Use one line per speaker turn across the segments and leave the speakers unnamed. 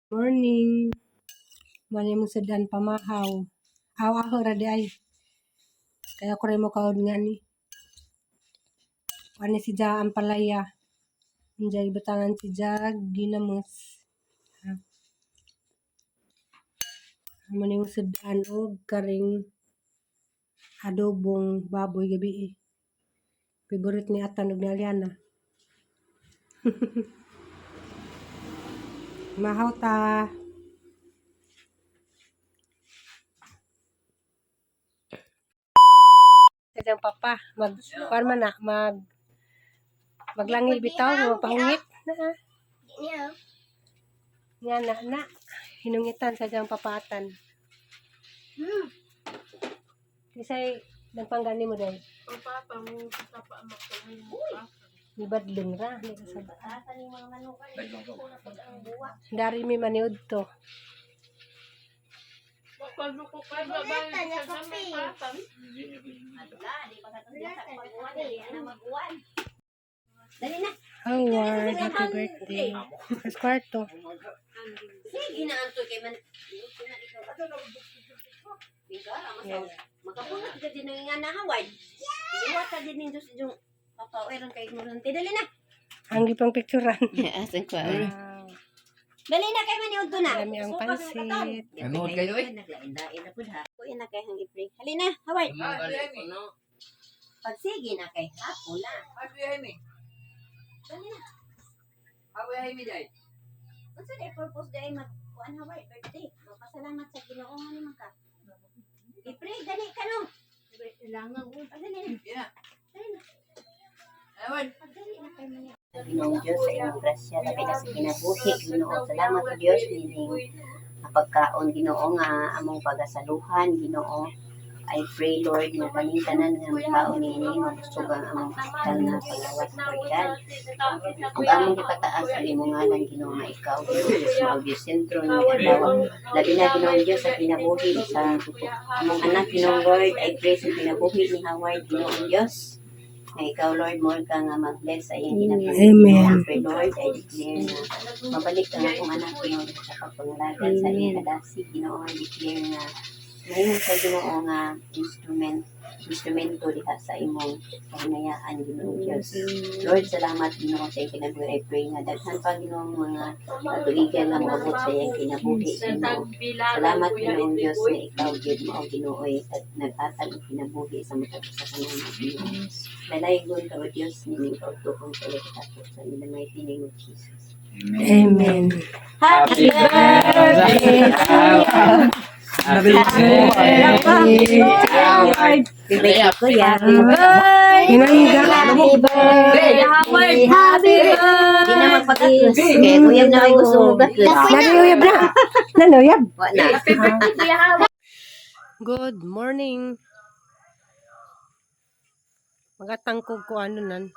Morning. Mani mo sedan pamahaw. Aw ra di ay. Kaya ko rin mo kaon nga ni. Ani si Ja ang palaya. Anjay batangan si Ja ginamos. Mani mo sedan og karing adobong baboy gabi. Favorite ni Atan ug ni Aliana. Mahaw ta. Kadang papa kuan man na maglangi bitaw magpahungit na. Nga na hinungitan sa diyang papatan. Kisay nagpanggani mo dahil?
Ang papa mo tapa makon.
Ibadling ra ni sa bata ni mga manukan. Dari mi maniud to.
Pagpalo ko kay babay sa samay patan.
Dali na.
Howard, happy birthday. Mas kwarto.
Sige na anto kay man. Makapunot ka din ng nga na Howard. Iwat ka din ninyo sa yung papawairan kay ignorante. Dali na.
Ang gipang picturean.
Asan ko? Dali na kay maniud to na.
Dami ang pansit.
Anood kayo eh.
Naglain-lain na pud ha. Kuya na kay hang ipre. Halina, Howard. Pagsige na kay hapon na. Dali na. Unsa day purpose day magkuan Howard birthday? Magpasalamat sa Ginoo nga ni ka. Ipre dali ka no. Ilangan ko. Dali na. Dali na. Dali na kay maniud. Ginoong Diyos sa iyong grasya, labi na sa kinabuhi, Ginoo. Salamat sa Diyos, nining pagkaon, Ginoo, nga among pagasaluhan, Ginoo. I pray, Lord, nga kaming tanan nga magkaon ni ini, magusog ang among pisikal na paglawas sa edad. Ang among ipataas sa imong ngalan, Ginoo, nga ikaw, Diyos, Diyos, sentro, nga adlaw. Labi na, Ginoong Diyos, sa kinabuhi, sa among anak, Ginoong Lord, I pray sa kinabuhi ni Howard, Ginoong Diyos. Nga ikaw, Lord, more ka nga mag-bless sa iyong ginagawa.
Amen.
Pray, Lord, I declare na mabalik ka nga kung anak, Ginoo, sa pagpangalagan sa iyong kadasi, Ginoo, I declare na ngayon sa Ginoo nga instrumento diha sa imong kahinayaan, Ginoo Diyos. Lord, salamat, Ginoo, sa iyong kinabuhi. I pray nga daghan pa, Ginoo, mga katuligan nga maabot sa iyong kinabuhi, Ginoo. Salamat, Ginoo Diyos, na ikaw, Ginoo, at nag-atag ang kinabuhi sa matag sa kanang Ginoo. Lalaygon ka, O Diyos, nining kautukong sa iyo katapos sa in the mighty name of Jesus.
Amen.
Happy birthday to you! Happy birthday, Howard! Happy birthday, Kuya!
Hinangga.
Happy birthday, Howard! Happy birthday! Hindi na magpagatos. Kaya Kuya na ay gusto mo gatos.
Nanuyab na. Nanuyab.
Wala. Happy birthday, Kuya Howard!
Good morning. Magatangkog ko ano nan.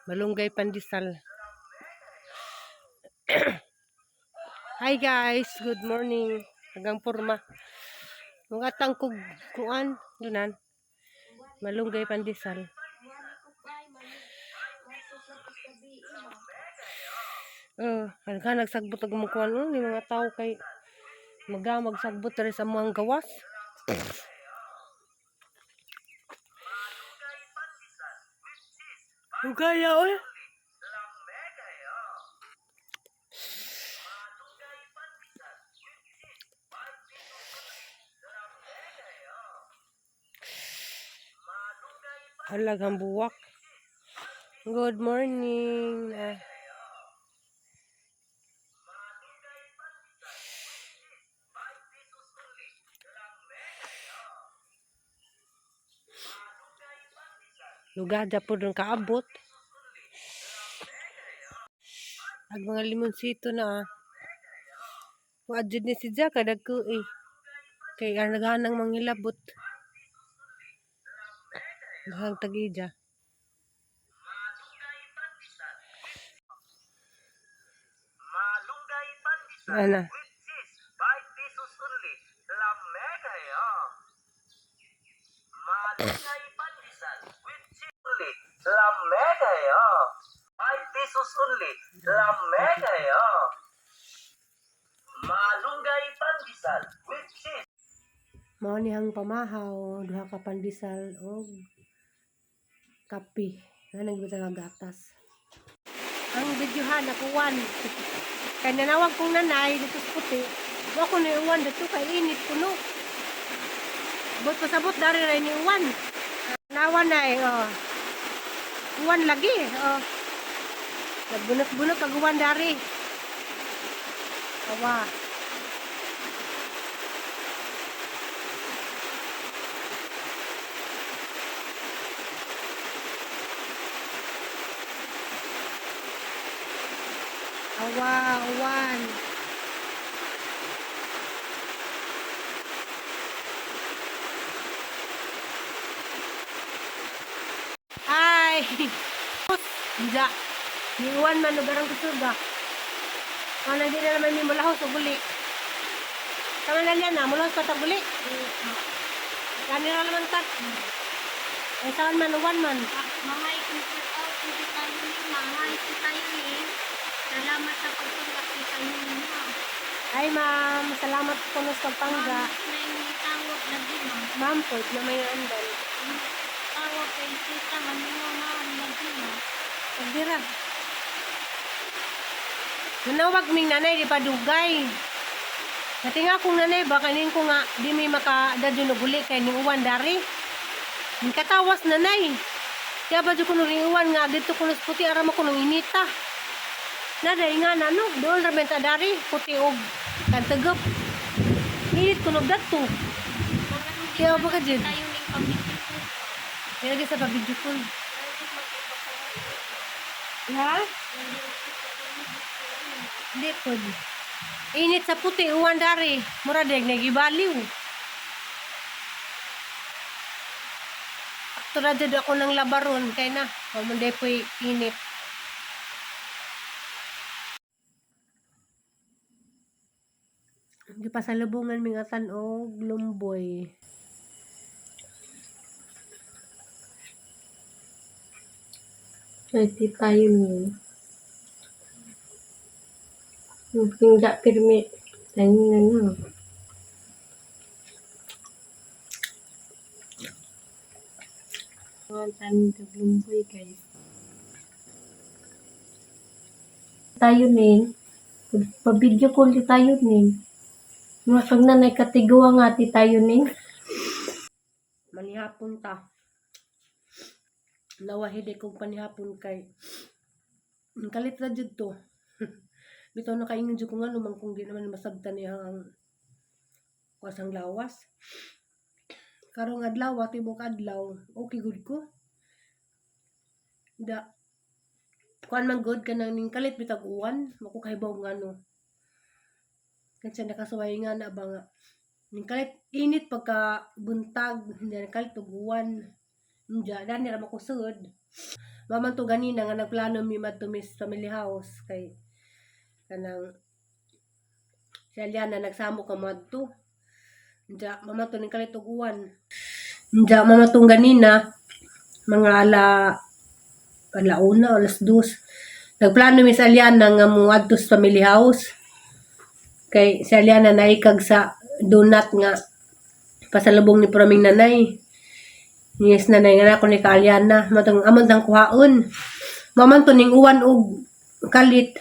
Malunggay pandesal. Hi guys, good morning. Hanggang porma. Magatangkog kuan dunan. Malunggay pandesal. Kan nagsagbot og mga kuan ni mga tao kay magamag sagbot rin sa mga gawas. Ugaya oy. Halagang buwak. Good morning. Lugada po doon kaabot. Ang mga limonsito na. Waadjud ni si Jack kadag ko eh. Kay naghanang mangilabot. Hang tagija. Ana.
La mega, 5 pesos only. La mega,
Mao nihang pamahaw, duha ka pandesal og kape. Nga nagbutang nga gatas. Ang videohan nakuwan. Kaya nanawag kong nanay dito sa puti. Wa ko na uwan dito kay init puno. Bot pasabot dari rin ni uwan. Nawan na oh. Uwan lagi, oh. Nagbunot-bunot kag uwan dari. Awa. Awa, uwan. Ay! Hindi. Ni uwan man lugarang kusuga. Ano di na naman ni mulahos o guli. Kaman na na, mulahos pa ta guli. Kanira naman kat. Ay saan man uwan man.
Mga ikot out, hindi tayo ni mga ikot tayo ni. Salamat sa pagtulak ni tayo ni mo.
Ay ma'am, salamat po sa pagpangga.
May tawag na din mo.
Ma'am po, na may andal.
Tawag kay tita, manino na na din mo.
Pagdira. Nanawag ming nanay di pa dugay. Natinga kong nanay ba kanin ko nga di may makadadyo no guli kay ning uwan dari. Ning katawas nanay. Kaya ba ko ning uwan nga dito kuno sa puti ara mo kuno inita. Naday nga nano, doon ra benta dari puti og kan tegep. Init kuno gadto. Kaya ba ka dyan?
Tayo ning pabidyo ko.
Kaya di sa pabidyo ko. Ha? Hindi po. Init sa puti, uwan dari. Mura deg nagibaliw. Aktura dyan ako ng labaron. Kaya na, pamunday po init. Hindi pa sa lubungan mingatan o lumboy.
Pwede tayo niyo. Yung pingga pirmi. Tayo na no. Mga tayo taglumboy guys. Tayo ning. Pa-video call tayo ning. Mga pag nanay katiguwa nga ti tayo ning.
Manihapon ta. Nawahide kong panihapon kay. Kalit na dyan to. Bitaw na kaingin dyan ko nga naman kung di naman masabta niya ang wasang lawas. Karong adlaw, tibok adlaw, okay good ko. Da. Kuan man good ka nang ning kalit bitag uwan, makukahibaw nga no. Kasi nakasuway nga na ba nga. Ning kalit init pagka buntag, hindi na kalit og uwan. Hindi, dahil nila makusud. Maman to ganina nga nagplano mi madto mis family house kay kanang si Aliana nagsamo ka madto. Hindi, maman to ning kalit og uwan. Hindi, maman to ganina mga alauna, alas 2. Nagplano mi sa Aliana nga muadto sa family house. Kay si Aliana naikag sa donut nga pasalubong ni Praming nanay. Yes, nanay nga ako ni Aliana. Matang amon tang kuhaon. Maman to ning uwan og kalit.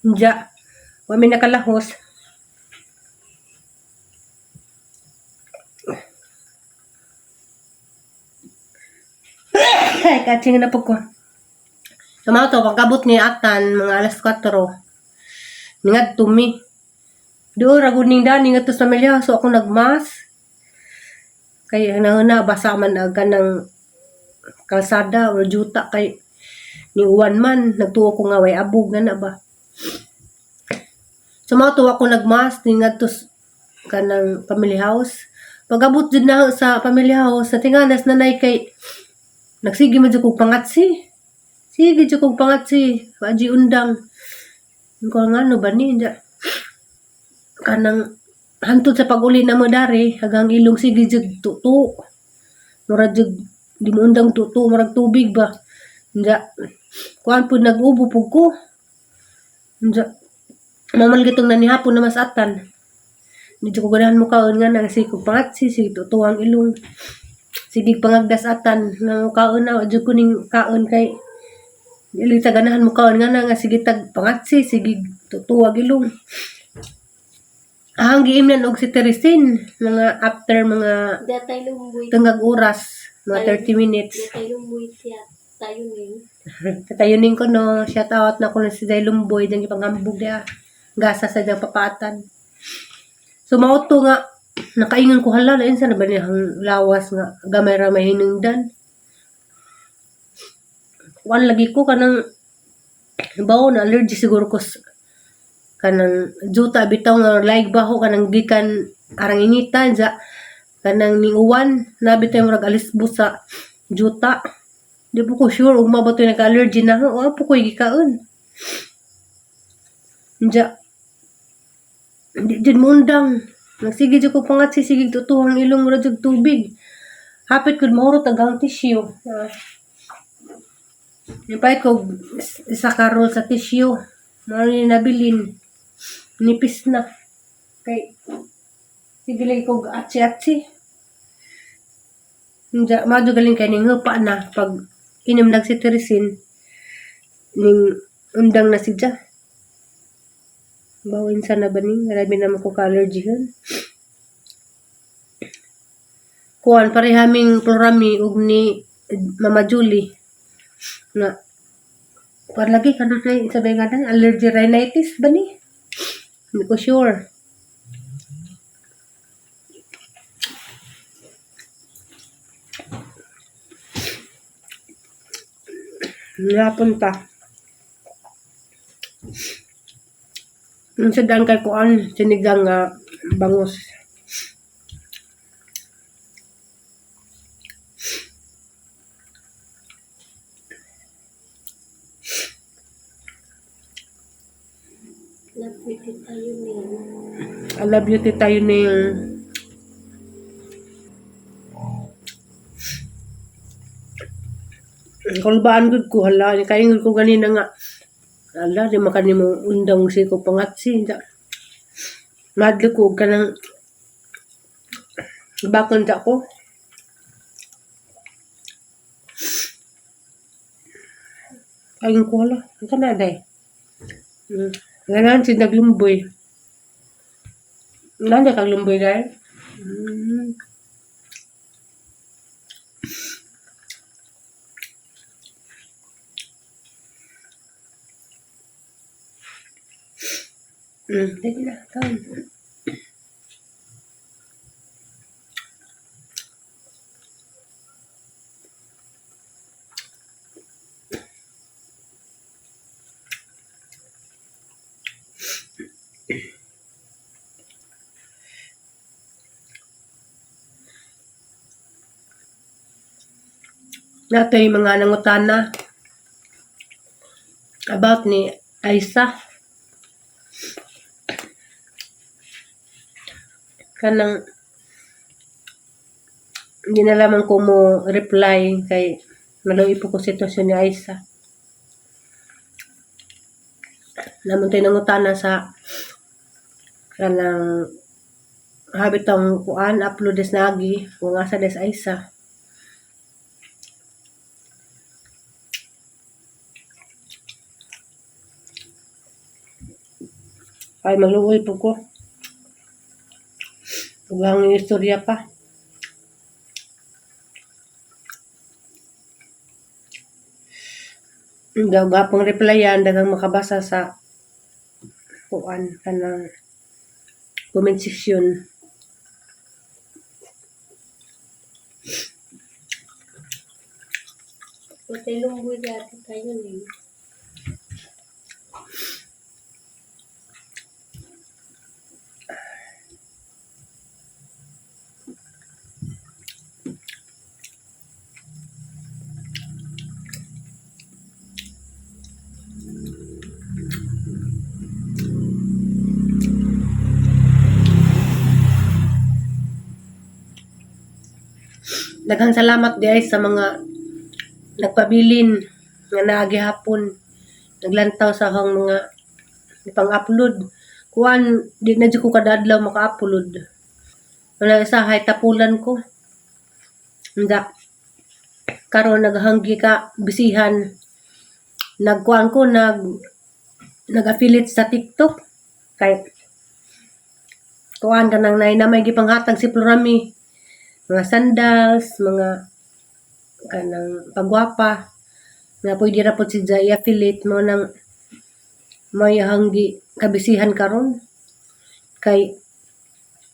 Diya. Wami nakalahos. Ay, katsing na po ko. Sumaw to, pagkabot ni Atan, mga alas 4. Ningad tumi. Doon, raguning dani nga to sa milya. So, ako nagmas. Kaya na basa man aga ng kalsada o juta kay ni uwan man. Nagtuwa ko nga way abog na ba. Sumatuwa ko nagmas. Ningad to kanang family house. Pagabot din na sa family house. Sa tinganas nanay kay nagsige man dyan kong pangatsi. Sige dyan kong pangatsi. Waji undang. Yung ko nga no ba ni. Kanang hantod sa pag-uli na mo dari. Hagang ilong sige dyan tuto. Murag dyan di mo undang tuto. Murag tubig ba. Diyan. Kuhan po nag-ubo po ko. Diyan. Mamal gitong nanihapon na masatan. Medyo ko ganahan mo kaon nga na kasi kung pangatsi, sige tutuwang ilong. Sige pangagdasatan nga mo kaon na, adyo ko ning kaon kay dili ta ganahan mo kaon nga na nga sige tag pangatsi, sige tutuwag ilong. Ang giimnan og si Teresin, mga after mga
Datay lumboy.
tungag oras, mga 30 minutes.
Datay lumboy siya. Tayo ning.
Katayunin ko no, shout out na ko na si Day Lumboy, dyan ipanghambog niya, gasa sa diyang papatan. So, mauto nga, nakaingan ko hala, lain sa na ba niyang lawas nga, gamay ramay hinungdan. Kuan lagi ko, kanang, bawo na allergy siguro ko, kanang, juta, bitaw nga, like baho, kanang gikan, arang initan, sa, kanang ning uwan, nabitay mo nag-alisbus sa juta. Di po ko sure, ugma ba ito nag-allergy na, o po ko gikaon. Diya, di dyan mo undang. Nagsige dyan ko pangatsi, sige tutuhang ilong mo dyan tubig. Hapit ko, mauro tagang tissue. Nipahit ko, isa karol sa tissue. Mauro yung nabilin. Nipis na. Kay, sige lagi ko atsi-atsi. Diya, madyo galing kayo ning hupa na, pag inom nagsitirisin, ning undang na siya. Bawin sana ba ning, marami naman ko ka-allergy yun. Kuhan, parehaming plurami ug ni Mama Julie. Nga, kuhan lagi, kanang sabi nga na, allergy rhinitis ba ni? Hindi ko sure. Napunta. Nung sadang kay kuan, sinigang nga bangus.
Napiti tayo ning.
I love you, tayo ni kulbaan gud ko hala, kaingod ko ganina nga. Ala, di makani mo undang si ko pangatsi. Madlo ko kanang bakon ta ko. Kain ko hala, ang kana day. Ganan si naglumboy. Nanda kang lumboy day. Dali na, kaon. Nato yung mga nangutana about ni Aisa. Kanang hindi na lamang ko mo reply kay maluwi po ko sitwasyon ni Aisa. Naman tayo nangutana sa kanang habit ang kuan upload des nagi kung asa des Aisa. Ay maluwi po ko. Huwag ang istorya pa. Gapang replyan, dagang makabasa sa kuan kanang comment section.
Datay lumboy dati tayo ning.
Daghang salamat guys sa mga nagpabilin nga naagi hapon naglantaw sa akong mga pang-upload kuan di na jud ko kadadlaw maka-upload. Wala usahay tapulan ko. Nda karon naghanggi ka bisihan. Nagkuan ko nag-affiliate sa TikTok kay kuan kanang nay na may gipanghatag si Florami. Mga sandals, mga kanang pagwapa na pwede ra po si Jai affiliate mo nang may hanggi kabisihan karon kay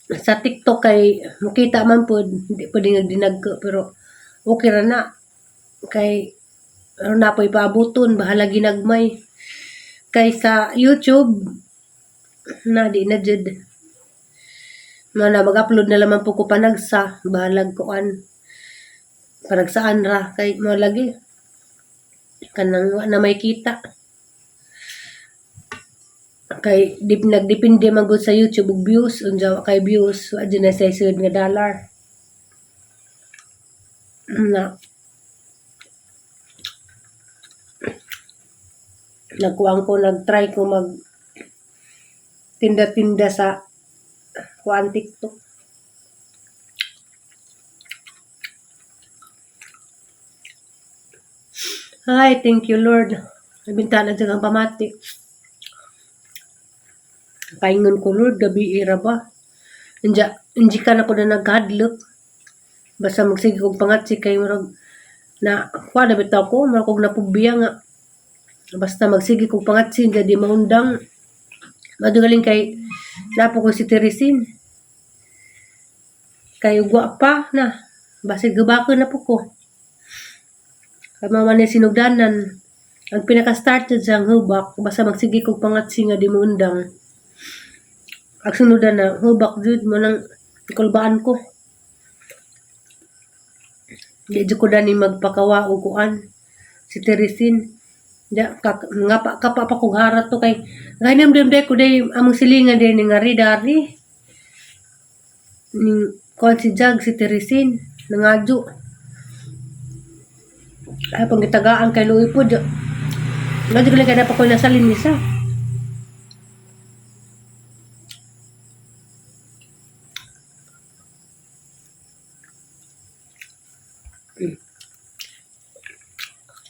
sa TikTok kay makita man po hindi pwede nagdinag ko pero okay ra na kay ano na po ipaabuton bahala ginagmay kay sa YouTube na di na jud na mag-upload na lamang po ko panagsa bahalag kuan panagsaan ra kay mo lagi kanang wa na may kita kay nagdepende man gud sa YouTube og views unsa kay views wa dyan na say sud nga dollar na nagkuang ko nagtry ko mag tinda-tinda sa kuan TikTok. Ay, thank you Lord. Nabinta na dyan ang pamati. Paingon ko Lord, gabi ira ba? Hindi ka na ko na naghadlok. Basta magsige kong pangatsi kay marag na kuha na bitaw ko, marag kong napubiya nga. Basta magsige kong pangatsi, hindi maundang. Madugaling kay napo ko si Teresin. Kay ugwa pa na. Basta gabako na po ko. Kay mama ni sinugdanan. Ang pinaka-start sa hubak, basta magsige kong pangatsi nga di maundang. Ang sunudan na, hubak jud mo nang kulbaan ko. Di jud ko dani magpakawa o kuan si Teresin. Nga pa kong harat to kay ganyan dem ko day among silingan day ni nga ridari. Ning kuan si Jag si Teresin nangadyo. Ay panggitagaan kay Luoy po. Ngadyo ko lang kada pa ko nasa linisa.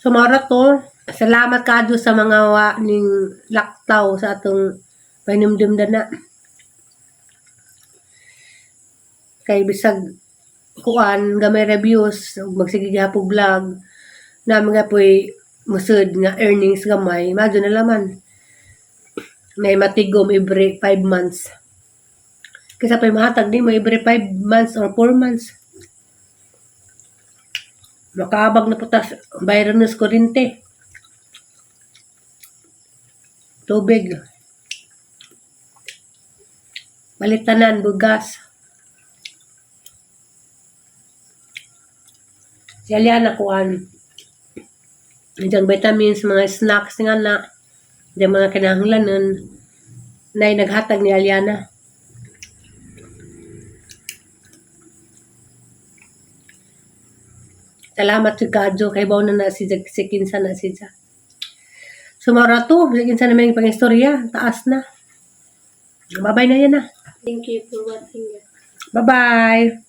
Sumara to. Salamat kadyo sa mga ning laktaw sa atong painumdum dana. Kay bisag kuan gamay reviews ug magsige gyapon vlog na mga poy musud nga earnings gamay madyo na laman. May matigom every 5 months. Kaysa pa'y mahatag di mo every 5 months or 4 months. Makaabag na putas bayran ng kuryente. Tubig. Balitanan, bugas. Yalian na kuan. Diyan vitamins, mga snacks nga na. Diyan mga kinahanglanon. Na naghatag ni Aliana. Salamat si Kadyo. Kay baw na si Kinsa na si Ja. Sumara to. Si Kinsa na may pang-istorya. Taas na. Bye-bye na yan na.
Thank you for watching.
Bye-bye.